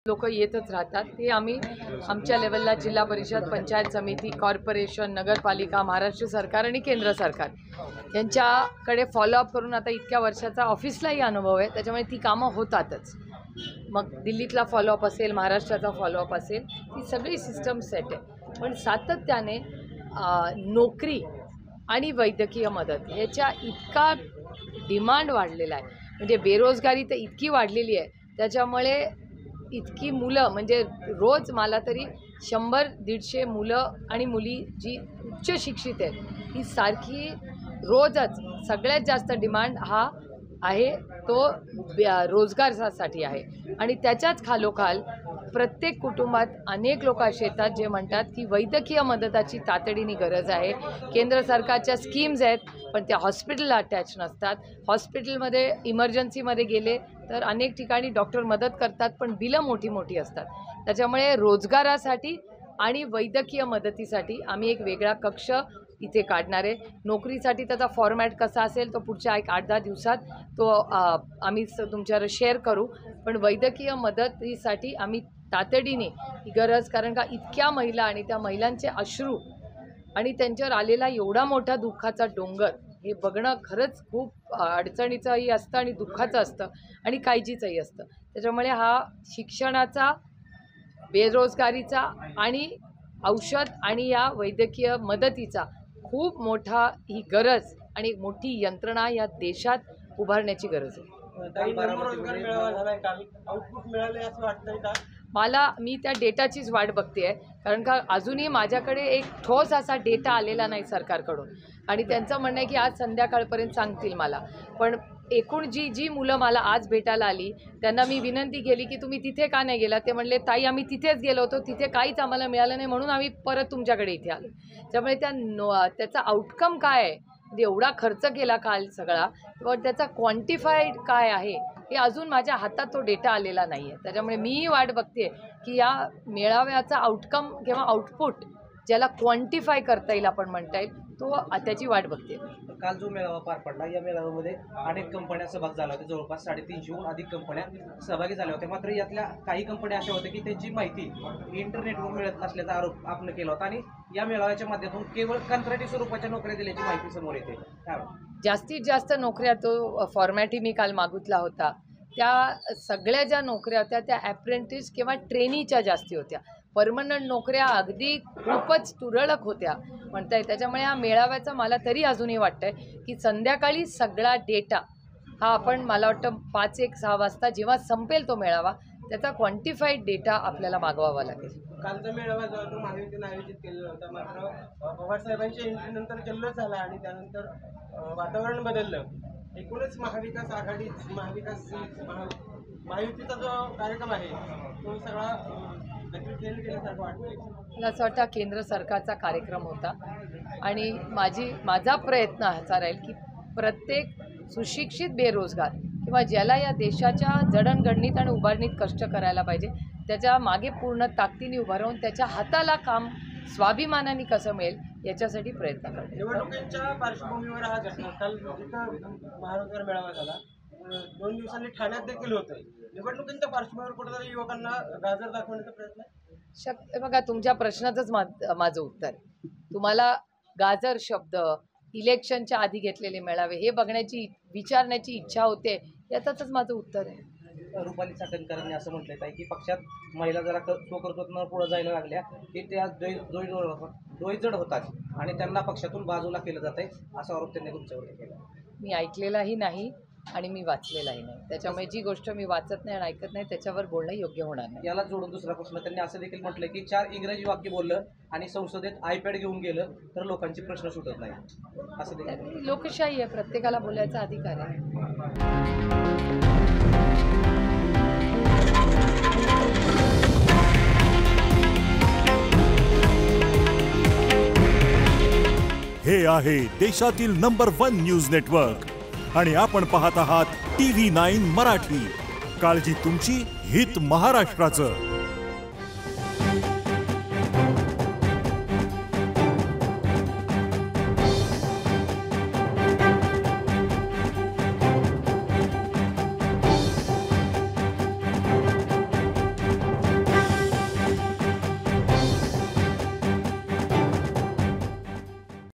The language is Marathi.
लोक येतच राहतात। ते आम्ही आमच्या लेवलला जिल्हा परिषद, पंचायत समिती, कॉर्पोरेशन, नगरपालिका, महाराष्ट्र सरकार आणि केंद्र सरकार यांच्याकडे फॉलोअप करून आता इतक्या वर्षाचा ऑफिसलाही अनुभव आहे, त्याच्यामुळे ती कामं होतातच। मग दिल्लीतला फॉलोअप असेल, महाराष्ट्राचा फॉलोअप असेल, ती सगळी सिस्टम सेट आहे। पण सातत्याने नोकरी आणि वैद्यकीय मदत ह्याच्या इतका डिमांड वाढलेला आहे, म्हणजे बेरोजगारी तर इतकी वाढलेली आहे, त्याच्यामुळे इतकी मुलं म्हणजे रोज मला तरी 100-150 मुलं आणि मुली जी उच्च शिक्षित आहेत ही सारखी रोजच सगळ्यात जास्त डिमांड हा आहे तो रोजगारासाठी आहे। आणि त्याच्याच खालोखाल प्रत्येक कुटुंबात अनेक लोक असे येतात जे म्हणतात की वैद्यकीय मदताची तातडीने गरज आहे। केंद्र सरकारच्या स्कीम्स आहेत पण त्या हॉस्पिटलला अटॅच नसतात। हॉस्पिटलमध्ये इमर्जन्सीमध्ये गेले तर अनेक ठिकाणी डॉक्टर मदत करतात पण बिलं मोठी मोठी असतात। त्याच्यामुळे रोजगारासाठी आणि वैद्यकीय मदतीसाठी आम्ही एक वेगळा कक्ष इथे काढणार आहे। नोकरीसाठी त्याचा फॉर्मॅट कसा असेल तो पुढच्या 1-8-10 दिवसात तो आम्ही तुमच्यावर शेअर करू। पण वैद्यकीय मदतीसाठी आम्ही तातडीने ही गरज, कारण का इतक्या महिला आणि त्या महिलांचे अश्रू आणि त्यांच्यावर आलेला एवढा मोठा दुःखाचा डोंगर हे बघणं खरंच खूप अडचणीचंही असतं आणि दुःखाचं असतं आणि काळजीचंही असतं। त्याच्यामुळे हा शिक्षणाचा, बेरोजगारीचा आणि औषध आणि या वैद्यकीय मदतीचा खूप मोठा ही गरज आणि मोठी यंत्रणा या देशात उभारण्याची गरज आहे। मी त्या डेटाचीच वाट बघते आहे, कारण का अजूनही माझ्याकडे एक ठोस असा डेटा आलेला नाही सरकारकडून आणि त्यांचं म्हणणं आहे की आज संध्याकाळपर्यंत सांगतील मला। पण एकूण जी मुलं मला आज भेटायला आली त्यांना मी विनंती केली की तुम्ही तिथे का नाही गेला, ते म्हणले ताई आम्ही तिथेच गेलो होतो, तिथे काहीच आम्हाला मिळालं नाही म्हणून आम्ही परत तुमच्याकडे इथे आलो। त्यामुळे त्याचा आउटकम काय आहे, एवढा खर्च केला काल सगळा, पण त्याचा क्वांटिफाईड काय आहे हे अजून माझ्या हातात तो डेटा आलेला नाही आहे। त्याच्यामुळे मी वाट बघते की या मेळाव्याचा आउटकम किंवा आउटपुट ज्याला क्वांटिफाय करता येईल आपण म्हणता येईल तो त्याची वाट बघते। काल जो मेळावा पार पडला या मेळाव्यामध्ये अनेक कंपन्या सहभाग झाल्या होत्या, जवळपास 350हून अधिक कंपन्या सहभागी झाल्या होत्या। मात्र यातल्या काही कंपन्या अशा होत्या की त्यांची माहिती इंटरनेटवर मिळत नसल्याचा आरोप आपण केला होता आणि या मेळाव्याच्या माध्यमातून केवळ कंत्राटी स्वरूपाच्या नोकऱ्या दिल्याची माहिती समोर येते। जास्तीत जास्त नोकऱ्या तो फॉर्मॅटही मी काल मागितला होता, त्या सगळ्या ज्या नोकऱ्या होत्या त्या ॲप्रेंटिस किंवा ट्रेनीच्या जास्ती होत्या। परमनंट नोकऱ्या अगदी खूपच तुरळक होत्या म्हणताय। त्याच्यामुळे या मेळाव्याचं मला तरी अजूनही वाटतंय की संध्याकाळी सगळा डेटा हा आपण मला वाटतं 5-6 वाजता जेव्हा संपेल तो मेळावा त्याचा क्वांटिफाईड डेटा आपल्याला मागवावा लागेल। कालचा मेळावा जो महायुतीने आयोजित केलेला होता, मात्र पवार साहेबांच्या एंट्रीनंतर जल्लोष झाला आणि त्यानंतर वातावरण बदललं। एकूणच महाविकास आघाडी, महायुतीचा जो कार्यक्रम आहे तो सगळा मला असं वाटतं केंद्र सरकारचा कार्यक्रम होता आणि माझा प्रयत्न असा राहील की प्रत्येक सुशिक्षित बेरोजगार किंवा ज्याला या देशाच्या जडणघडणीत आणि उभारणीत कष्ट करायला पाहिजे त्याच्या मागे पूर्ण ताकदीने उभं राहून त्याच्या हाताला काम स्वाभिमानाने कसं मिळेल याच्यासाठी प्रयत्न करतो। निवडणुकीच्या पार्श्वभूमीवर हा काल महारोजगार मेळावा झाला, 2 दिवसांनी ठाण्यात देखील होतोय। निवडणुकीच्या पार्श्वभूमीवर कुठेतरी युवकांना गाजर दाखवण्याचा प्रयत्न बघा तुमच्या प्रश्नाचंच माझं उत्तर, तुम्हाला गाजर शब्द इलेक्शनच्या आधी घेतलेले मेळावे हे बघण्याची विचारण्याची इच्छा होते, याचाच माझं उत्तर आहे। रुपाली चाकणकरांनी असं म्हटलं आहे की पक्षात महिला जरा स्वकर्तृत्वावर पुढे जायला लागल्या की त्या डोईजड होतात आणि त्यांना पक्षातून बाजूला केलं जात आहे, असा आरोप त्यांनी तुमच्यावर केला। मी ऐकलेलाही नाही आणि मी वाचलेलाही नाही, त्याच्यामुळे जी गोष्ट मी वाचत नाही आणि ऐकत नाही त्याच्यावर बोलणं योग्य होणार नाही। याला जोडून दुसरा प्रश्न, त्यांनी असं देखील म्हटलं की 4 इंग्रजी वाक्य बोललं आणि संसदेत आयपॅड घेऊन गेलं तर लोकांचे प्रश्न सुटत नाही, असं देखील। लोकशाही आहे, प्रत्येकाला बोलायचा अधिकार आहे। हे आहे देशातील नंबर 1 न्यूज नेटवर्क आणि आपण पाहत आहात TV9 मराठी। काळजी तुमची, हित महाराष्ट्राचं।